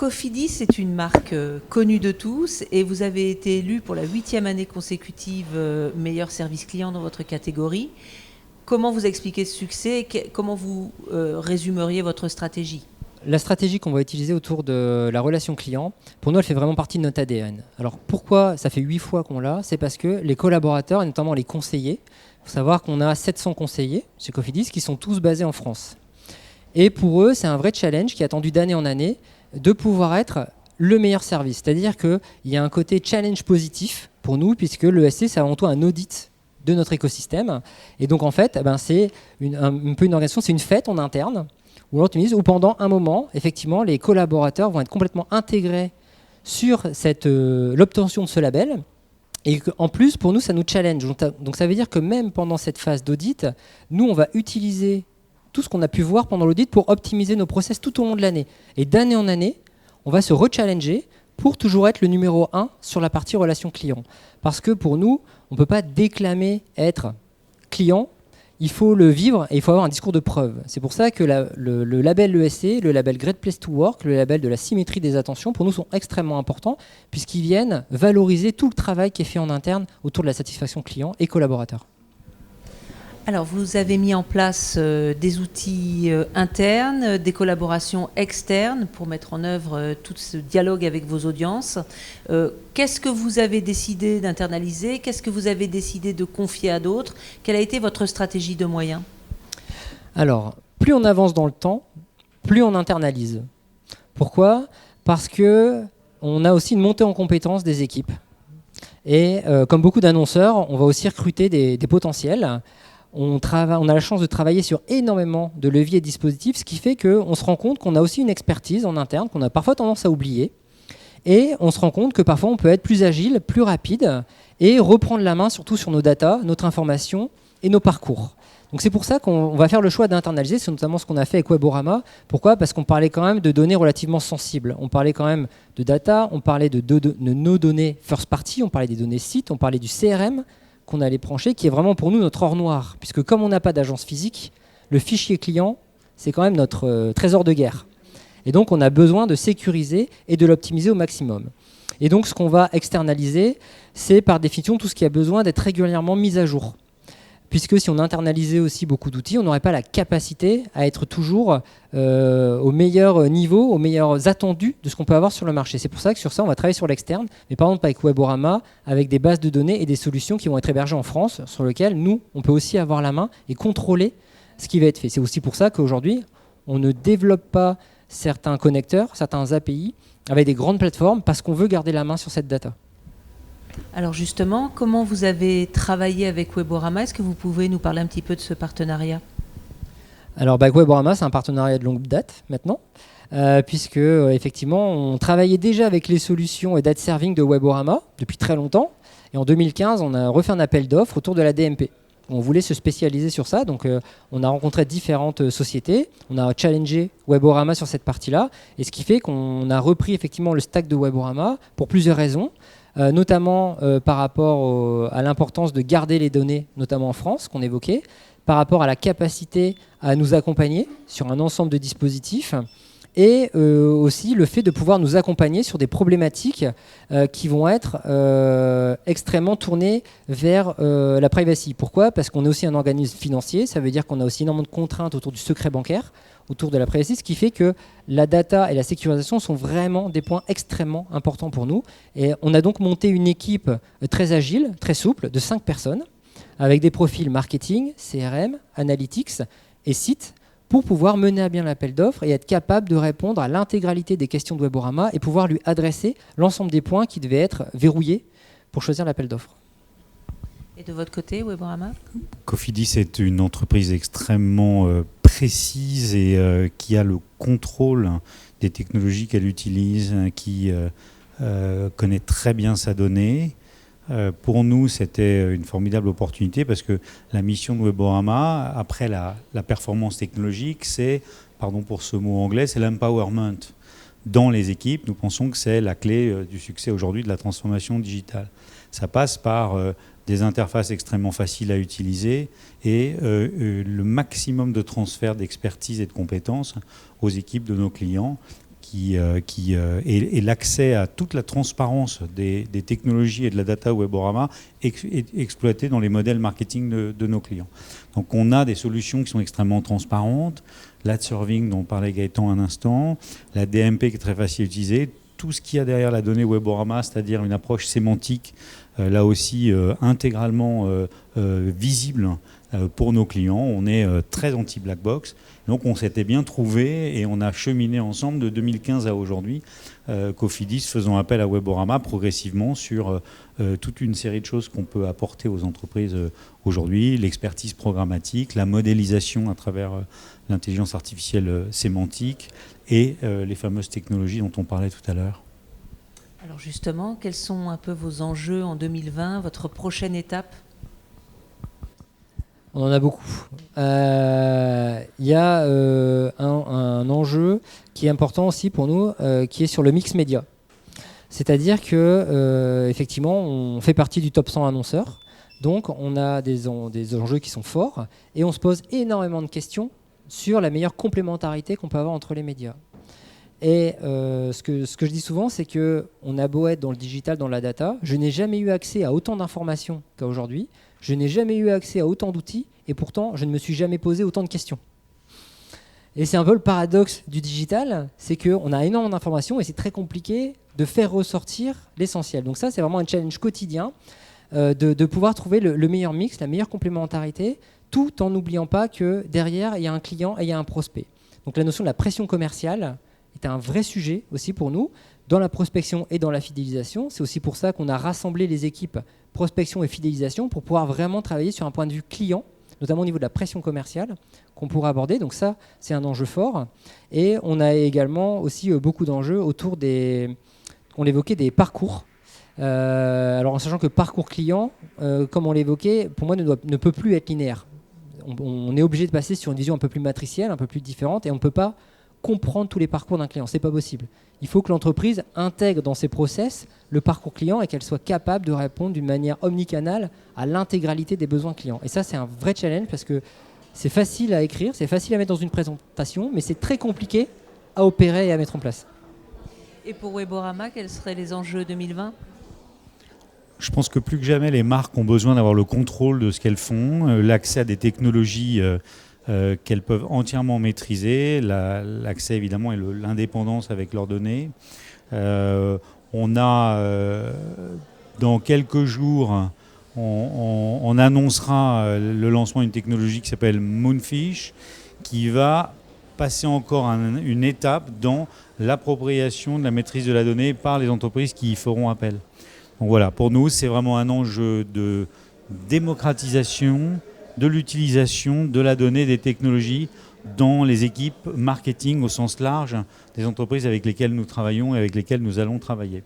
Cofidis est une marque connue de tous et vous avez été élu pour la 8e année consécutive meilleur service client dans votre catégorie. Comment vous expliquez ce succès et comment vous résumeriez votre stratégie ? La stratégie qu'on va utiliser autour de la relation client, pour nous, elle fait vraiment partie de notre ADN. Alors pourquoi ça fait 8 fois qu'on l'a ? C'est parce que les collaborateurs, et notamment les conseillers, il faut savoir qu'on a 700 conseillers chez Cofidis qui sont tous basés en France. Et pour eux, c'est un vrai challenge qui est attendu d'année en année de pouvoir être le meilleur service. C'est-à-dire qu'il y a un côté challenge positif pour nous, puisque l'ESC, c'est avant tout un audit de notre écosystème. Et donc, en fait, c'est un peu une organisation, c'est une fête en interne, où pendant un moment, effectivement, les collaborateurs vont être complètement intégrés sur l'obtention de ce label. Et en plus, pour nous, ça nous challenge. Donc, ça veut dire que même pendant cette phase d'audit, nous, on va utiliser tout ce qu'on a pu voir pendant l'audit pour optimiser nos process tout au long de l'année. Et d'année en année, on va se rechallenger pour toujours être le numéro 1 sur la partie relation client. Parce que pour nous, on ne peut pas déclamer être client, il faut le vivre et il faut avoir un discours de preuve. C'est pour ça que le label ESC, le label Great Place to Work, le label de la symétrie des attentions, pour nous sont extrêmement importants puisqu'ils viennent valoriser tout le travail qui est fait en interne autour de la satisfaction client et collaborateur. Alors, vous avez mis en place des outils internes, des collaborations externes pour mettre en œuvre tout ce dialogue avec vos audiences. Qu'est-ce que vous avez décidé d'internaliser ? Qu'est-ce que vous avez décidé de confier à d'autres ? Quelle a été votre stratégie de moyens ? Alors, plus on avance dans le temps, plus on internalise. Pourquoi ? Parce qu'on a aussi une montée en compétences des équipes. Et comme beaucoup d'annonceurs, on va aussi recruter des potentiels. On a la chance de travailler sur énormément de leviers et dispositifs, ce qui fait qu'on se rend compte qu'on a aussi une expertise en interne qu'on a parfois tendance à oublier. Et on se rend compte que parfois on peut être plus agile, plus rapide et reprendre la main surtout sur nos datas, notre information et nos parcours. Donc c'est pour ça qu'on va faire le choix d'internaliser, c'est notamment ce qu'on a fait avec Weborama. Pourquoi ? Parce qu'on parlait quand même de données relativement sensibles. On parlait quand même de data, on parlait de nos données first party, on parlait des données sites, on parlait du CRM, qu'on allait brancher, qui est vraiment pour nous notre or noir. Puisque comme on n'a pas d'agence physique, le fichier client, c'est quand même notre trésor de guerre. Et donc on a besoin de sécuriser et de l'optimiser au maximum. Et donc ce qu'on va externaliser, c'est par définition tout ce qui a besoin d'être régulièrement mis à jour. Puisque si on internalisait aussi beaucoup d'outils, on n'aurait pas la capacité à être toujours au meilleur niveau, aux meilleurs attendus de ce qu'on peut avoir sur le marché. C'est pour ça que sur ça, on va travailler sur l'externe, mais par exemple avec Weborama, avec des bases de données et des solutions qui vont être hébergées en France, sur lesquelles nous, on peut aussi avoir la main et contrôler ce qui va être fait. C'est aussi pour ça qu'aujourd'hui, on ne développe pas certains connecteurs, certains API, avec des grandes plateformes, parce qu'on veut garder la main sur cette data. Alors justement, comment vous avez travaillé avec Weborama ? Est-ce que vous pouvez nous parler un petit peu de ce partenariat ? Alors avec Weborama, c'est un partenariat de longue date maintenant, puisque effectivement, on travaillait déjà avec les solutions data serving de Weborama depuis très longtemps. Et en 2015, on a refait un appel d'offres autour de la DMP. On voulait se spécialiser sur ça, donc on a rencontré différentes sociétés, on a challengé Weborama sur cette partie-là, et ce qui fait qu'on a repris effectivement le stack de Weborama pour plusieurs raisons. Notamment par rapport à l'importance de garder les données, notamment en France, qu'on évoquait, par rapport à la capacité à nous accompagner sur un ensemble de dispositifs, et aussi le fait de pouvoir nous accompagner sur des problématiques qui vont être extrêmement tournées vers la privacy. Pourquoi ? Parce qu'on est aussi un organisme financier, ça veut dire qu'on a aussi énormément de contraintes autour du secret bancaire, autour de la privacy, ce qui fait que la data et la sécurisation sont vraiment des points extrêmement importants pour nous. Et on a donc monté une équipe très agile, très souple, de 5 personnes, avec des profils marketing, CRM, analytics et sites, pour pouvoir mener à bien l'appel d'offres et être capable de répondre à l'intégralité des questions de Weborama et pouvoir lui adresser l'ensemble des points qui devaient être verrouillés pour choisir l'appel d'offres. Et de votre côté, Weborama ? Cofidis est une entreprise extrêmement précise et qui a le contrôle des technologies qu'elle utilise, qui connaît très bien sa donnée. Pour nous, c'était une formidable opportunité parce que la mission de Weborama, après la performance technologique, c'est, pardon pour ce mot anglais, c'est l'empowerment dans les équipes. Nous pensons que c'est la clé du succès aujourd'hui de la transformation digitale. Ça passe par des interfaces extrêmement faciles à utiliser et le maximum de transfert d'expertise et de compétences aux équipes de nos clients et l'accès à toute la transparence des technologies et de la data Weborama exploitée dans les modèles marketing de nos clients. Donc on a des solutions qui sont extrêmement transparentes, l'ad serving dont parlait Gaëtan un instant, la DMP qui est très facile à utiliser, tout ce qu'il y a derrière la donnée Weborama, c'est-à-dire une approche sémantique, là aussi intégralement visible pour nos clients. On est très anti-black box. Donc on s'était bien trouvé et on a cheminé ensemble de 2015 à aujourd'hui, Cofidis faisant appel à Weborama progressivement sur toute une série de choses qu'on peut apporter aux entreprises aujourd'hui, l'expertise programmatique, la modélisation à travers l'intelligence artificielle sémantique et les fameuses technologies dont on parlait tout à l'heure. Alors justement, quels sont un peu vos enjeux en 2020, votre prochaine étape ? On en a beaucoup. Il y a un enjeu qui est important aussi pour nous, qui est sur le mix média. C'est-à-dire que effectivement, on fait partie du top 100 annonceurs, donc on a des enjeux qui sont forts et on se pose énormément de questions sur la meilleure complémentarité qu'on peut avoir entre les médias. Et ce que je dis souvent, c'est qu'on a beau être dans le digital, dans la data, je n'ai jamais eu accès à autant d'informations qu'à aujourd'hui, je n'ai jamais eu accès à autant d'outils, et pourtant, je ne me suis jamais posé autant de questions. Et c'est un peu le paradoxe du digital, c'est qu'on a énormément d'informations et c'est très compliqué de faire ressortir l'essentiel. Donc ça, c'est vraiment un challenge quotidien de pouvoir trouver le meilleur mix, la meilleure complémentarité, tout en n'oubliant pas que derrière, il y a un client et il y a un prospect. Donc la notion de la pression commerciale est un vrai sujet aussi pour nous, dans la prospection et dans la fidélisation. C'est aussi pour ça qu'on a rassemblé les équipes prospection et fidélisation pour pouvoir vraiment travailler sur un point de vue client, notamment au niveau de la pression commerciale qu'on pourra aborder. Donc ça, c'est un enjeu fort. Et on a également aussi beaucoup d'enjeux autour on l'évoquait, des parcours. Alors en sachant que parcours client, comme on l'évoquait, pour moi ne peut plus être linéaire. On est obligé de passer sur une vision un peu plus matricielle, un peu plus différente, et on ne peut pas comprendre tous les parcours d'un client. C'est pas possible. Il faut que l'entreprise intègre dans ses process le parcours client et qu'elle soit capable de répondre d'une manière omnicanale à l'intégralité des besoins clients. Et ça, c'est un vrai challenge parce que c'est facile à écrire, c'est facile à mettre dans une présentation, mais c'est très compliqué à opérer et à mettre en place. Et pour Weborama, quels seraient les enjeux 2020 ? Je pense que plus que jamais, les marques ont besoin d'avoir le contrôle de ce qu'elles font, l'accès à des technologies qu'elles peuvent entièrement maîtriser, l'accès évidemment et l'indépendance avec leurs données. On a dans quelques jours, on annoncera le lancement d'une technologie qui s'appelle Moonfish, qui va passer encore une étape dans l'appropriation de la maîtrise de la donnée par les entreprises qui y feront appel. Donc voilà, pour nous, c'est vraiment un enjeu de démocratisation de l'utilisation de la donnée, des technologies dans les équipes marketing au sens large des entreprises avec lesquelles nous travaillons et avec lesquelles nous allons travailler.